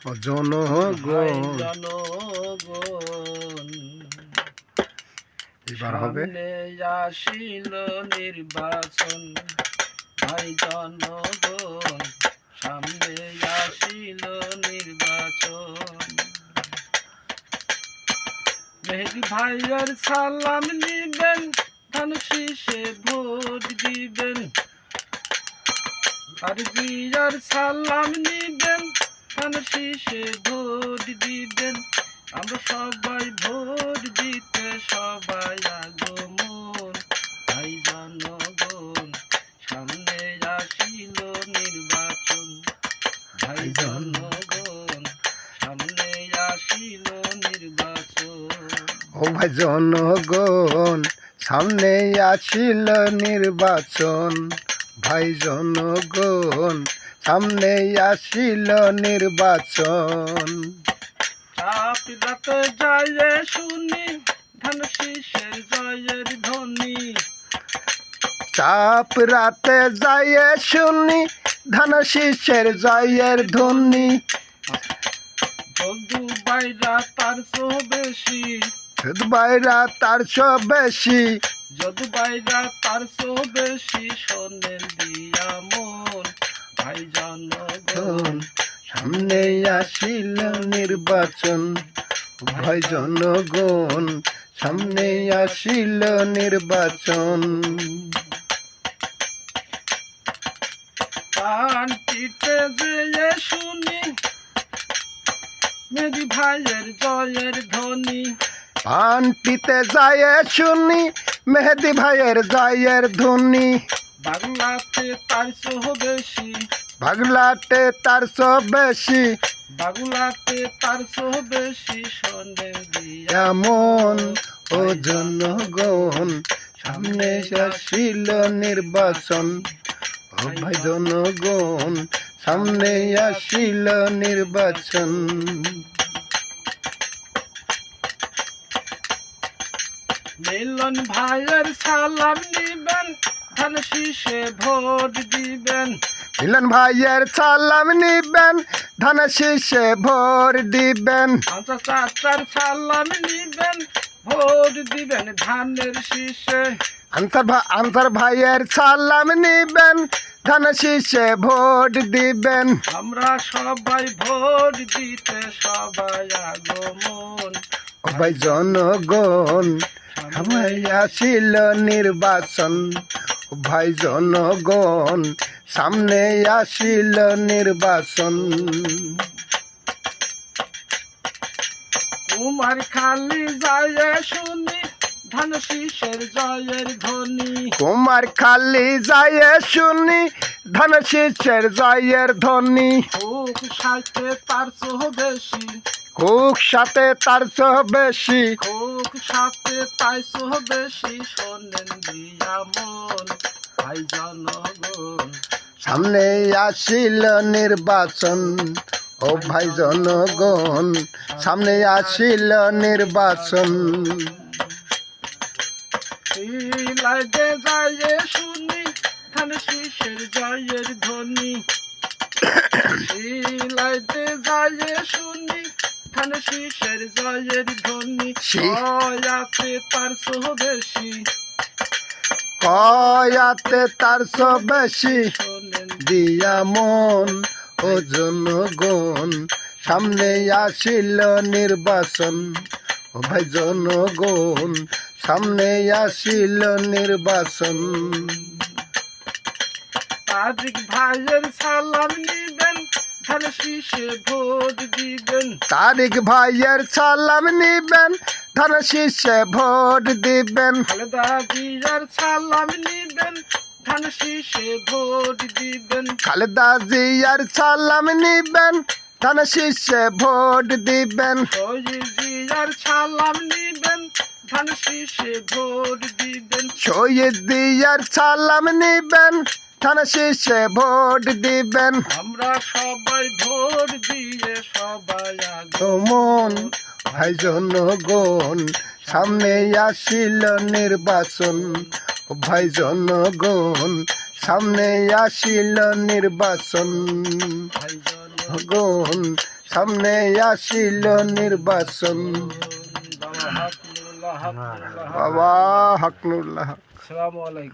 জনগণ এবার হবে সামনে আসিল নির্বাচন, ভাই জনগণ সামনে আসিল নির্বাচন। মেহেদী ভাইয়ের সালাম নিবেন, ধান শীষে ভোট দিবেন। আর জিয়ার সালাম নিবেন, ধান শীষে ভোট দিবেন। আমরা সবাই ভোট দিতে সবাই আগমন, ভাই জনগণ সামনে আসিল নির্বাচন, ভাই জনগণ সামনে আসিল নির্বাচন। ও ভাই জনগণ সামনে আসিল নির্বাচন, ভাই জনগণ সামনে আসিল নির্বাচন। চাপ রাতে যায় শুনি, ধান শীষের জয়ের ধ্বনি। চাপ রাতে যায় শুনি, ধান শীষের জয়ের ধ্বনি। যদু বাইরা তার চো বেশি, বাইরা তার সব বেশি, যদু বাইরা তার চো বেশি। শোনেন দিয়া মন, ভাই জনগণ সামনে আসিল নির্বাচন, ভাই জনগণ সামনে আসিল নির্বাচন। কান পিঠে যে শুনি, মেহেদী ভাইয়ের জয়ের ধ্বনি। পান পিতে যায় শুনি, মেহেদী ভাইয়ের জয়ের ধ্বনি। বাংলাতে তার চো বেশি, পাগলাটে তার সব বেশি, বাংলাতে তার চো বেশি। শোনেন দিয়া এমন ও জনগণ সামনে আসিল নির্বাচন, ও ভাই জনগণ সামনে আসিল নির্বাচন। মিলন ভাইয়ের সালাম নিবেন, ধান শীষে ভোট দিবেন। মিলন ভাইয়ের সালাম নিবেন, ধান শীষে ভোট দিবেন। আনসার চাচার সালাম নিবেন, ভোট দিবেন ধানের শীষে। আনসার ভাইয়ের সালাম নিবেন, ধান শীষে ভোট দিবেন। আমরা সবাই ভোট দিতে সবাই আগমন, ও ভাই জনগণ সামনে আসিল নির্বাচন, ও ভাই জনগণ সামনে আসিল নির্বাচন। কুমার খালি যায় শুনি, ধান শীষের জয়ের ধ্বনি। কুমার খালি যায় শুনি, ধান শীষের জয়ের ধ্বনি। খুব সাইতে তার চো বেশি, খুব সাথে তার চেয়ে বেশি, খুব সাথে তাই চো বেশি। শোনেন দিয়া মন, ভাই জনগণ সামনে আসিল নির্বাচন, ও ভাই জনগণ সামনে আসিল নির্বাচন। শিলাইতে যায় শুনি, ধান শীষের জয়ের ধ্বনি। শিলাইতে যায় শুনি, ধান শীষের জয়ের ধ্বনি। কয়াতে তার চো বেশি, কয়াতে তার চেয়ে বেশি। শোনেন দিয়া মন ও জনগণ সামনে আসিল নির্বাচন, ও ভাই জনগণ সামনে আসিল নির্বাচন। তারিক ভাইয়ের সালাম নিবেন, ধান শীষে ভোট দিবেন। তারিক ভাইয়ের সালাম নিবেন, ধান শীষে ভোট দিবেন। খালেদা জিয়ার সালাম নিবেন, ধান শীষে ভোট দিবেন। খালেদা জিয়ার সালাম নিবেন, ধান শীষে ভোট দিবেন। শহীদ জিয়ার সালাম নিবেন, ধান শীষে ভোট দিবেন। শহীদ জিয়ার সালাম নিবেন, ধান শীষে ভোট দিবেন। আমরা সবাই ভোট দিয়ে সবাই মন ভাই জনগণ সামনে আসিল নির্বাচন, ও ভাই জনগণ সামনে আসিল নির্বাচন। ভাই জনগণ জনগণ সামনে আসিল নির্বাচন। বাবা হক নুরুল্লাহ হক নুরুল্লাহ হক। বাবা হক নুরুল্লাহ হক। আসসালামু আলাইকুম।